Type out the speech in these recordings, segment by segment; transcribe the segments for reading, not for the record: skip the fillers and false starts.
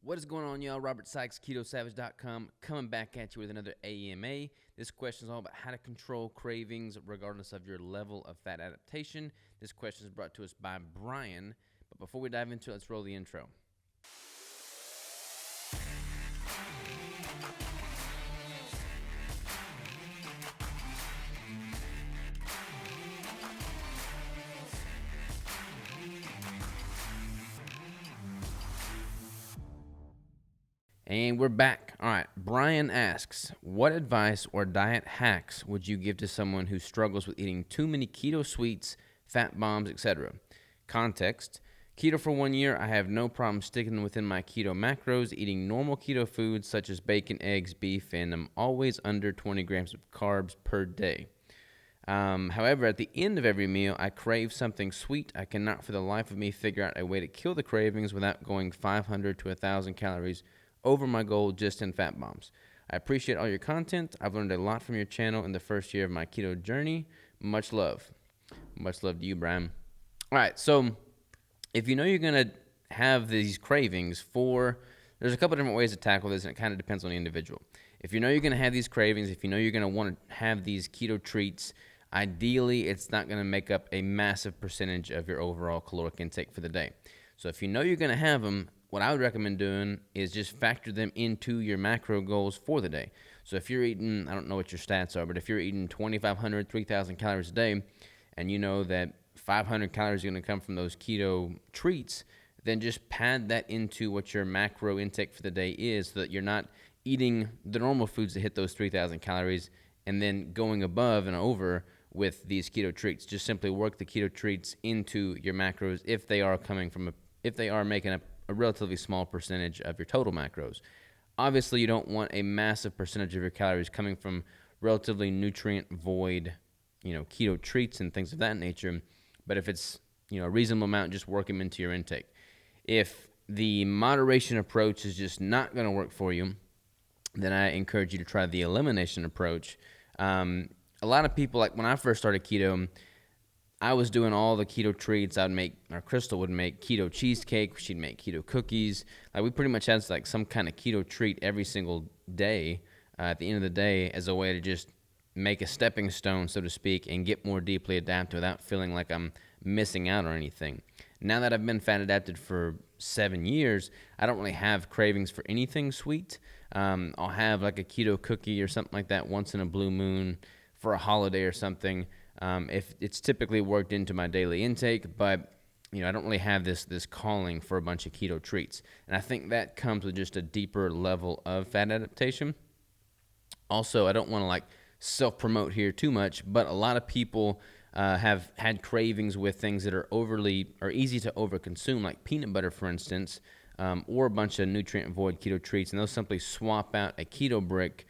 What is going on, y'all? Robert Sykes, KetoSavage.com, coming back at you with another A.M.A. This question is all about how to control cravings regardless of your level of fat adaptation. This question is brought to us by Brian. But before we dive into it, let's roll the intro. And we're back. All right. Brian asks, what advice or diet hacks would you give to someone who struggles with eating too many keto sweets, fat bombs, etc.? Context: keto for 1 year. I have no problem sticking within my keto macros, eating normal keto foods such as bacon, eggs, beef, and I'm always under 20 grams of carbs per day. However, at the end of every meal, I crave something sweet. I cannot for the life of me figure out a way to kill the cravings without going 500 to 1,000 calories over my goal just in fat bombs. I appreciate all your content. I've learned a lot from your channel in the first year of my keto journey. Much love. Much love to you, Brian. All right, so if you know you're going to have these cravings there's a couple different ways to tackle this, and it kind of depends on the individual. If you know you're going to have these cravings, if you know you're going to want to have these keto treats, ideally it's not going to make up a massive percentage of your overall caloric intake for the day. So if you know you're going to have them, what I would recommend doing is just factor them into your macro goals for the day. So if you're eating, I don't know what your stats are, but if you're eating 2,500, 3,000 calories a day, and you know that 500 calories are going to come from those keto treats, then just pad that into what your macro intake for the day is so that you're not eating the normal foods to hit those 3,000 calories and then going above and over with these keto treats. Just simply work the keto treats into your macros if they are making up a relatively small percentage of your total macros. Obviously, you don't want a massive percentage of your calories coming from relatively nutrient void, keto treats and things of that nature. But if it's, a reasonable amount, just work them into your intake. If the moderation approach is just not going to work for you, then I encourage you to try the elimination approach. A lot of people, like when I first started keto, I was doing all the keto treats. Crystal would make keto cheesecake. She'd make keto cookies. We pretty much had some kind of keto treat every single day at the end of the day as a way to just make a stepping stone, so to speak, and get more deeply adapted without feeling like I'm missing out on anything. Now that I've been fat adapted for 7 years, I don't really have cravings for anything sweet. I'll have like a keto cookie or something like that once in a blue moon for a holiday or something. If it's typically worked into my daily intake, but I don't really have this calling for a bunch of keto treats. And I think that comes with just a deeper level of fat adaptation. Also, I don't want to self-promote here too much, but a lot of people have had cravings with things that are easy to overconsume, like peanut butter, for instance, or a bunch of nutrient-void keto treats, and they'll simply swap out a keto brick,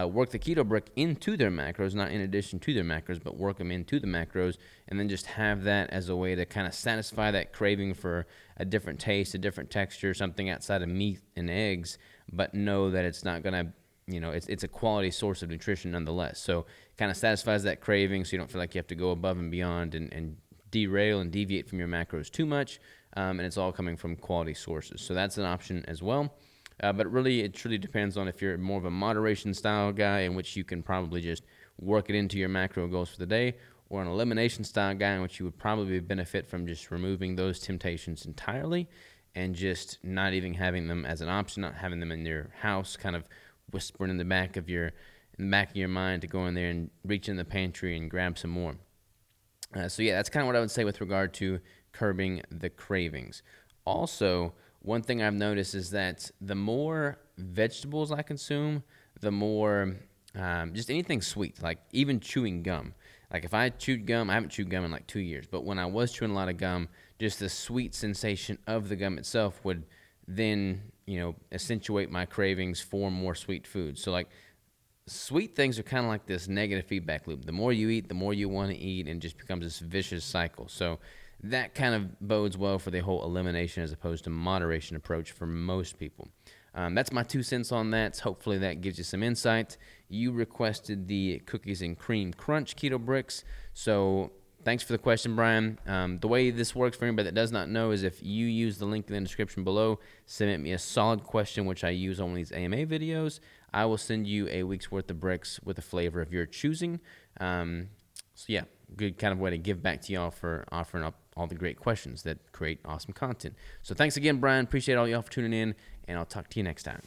work the keto brick into their macros, not in addition to their macros, but work them into the macros, and then just have that as a way to kind of satisfy that craving for a different taste, a different texture, something outside of meat and eggs, but know that it's not going to, it's a quality source of nutrition nonetheless. So kind of satisfies that craving so you don't feel like you have to go above and beyond and derail and deviate from your macros too much, and it's all coming from quality sources. So that's an option as well. But really, it truly depends on if you're more of a moderation style guy, in which you can probably just work it into your macro goals for the day, or an elimination style guy, in which you would probably benefit from just removing those temptations entirely and just not even having them as an option, not having them in your house, kind of whispering in the back of your mind to go in there and reach in the pantry and grab some more. So yeah, that's kind of what I would say with regard to curbing the cravings. Also, one thing I've noticed is that the more vegetables I consume, the more just anything sweet, like even chewing gum. Like if I chewed gum, I haven't chewed gum in like 2 years, but when I was chewing a lot of gum, just the sweet sensation of the gum itself would then, accentuate my cravings for more sweet foods. So like sweet things are kind of like this negative feedback loop. The more you eat, the more you want to eat, and just becomes this vicious cycle. So that kind of bodes well for the whole elimination as opposed to moderation approach for most people. That's my 2 cents on that. Hopefully that gives you some insight. You requested the cookies and cream crunch keto bricks. So Thanks for the question, Brian. The way this works for anybody that does not know is if you use the link in the description below, submit me a solid question, which I use on these AMA videos, I will send you a week's worth of bricks with a flavor of your choosing. So yeah, good kind of way to give back to y'all for offering up all the great questions that create awesome content. So thanks again, Brian. Appreciate all y'all for tuning in, and I'll talk to you next time.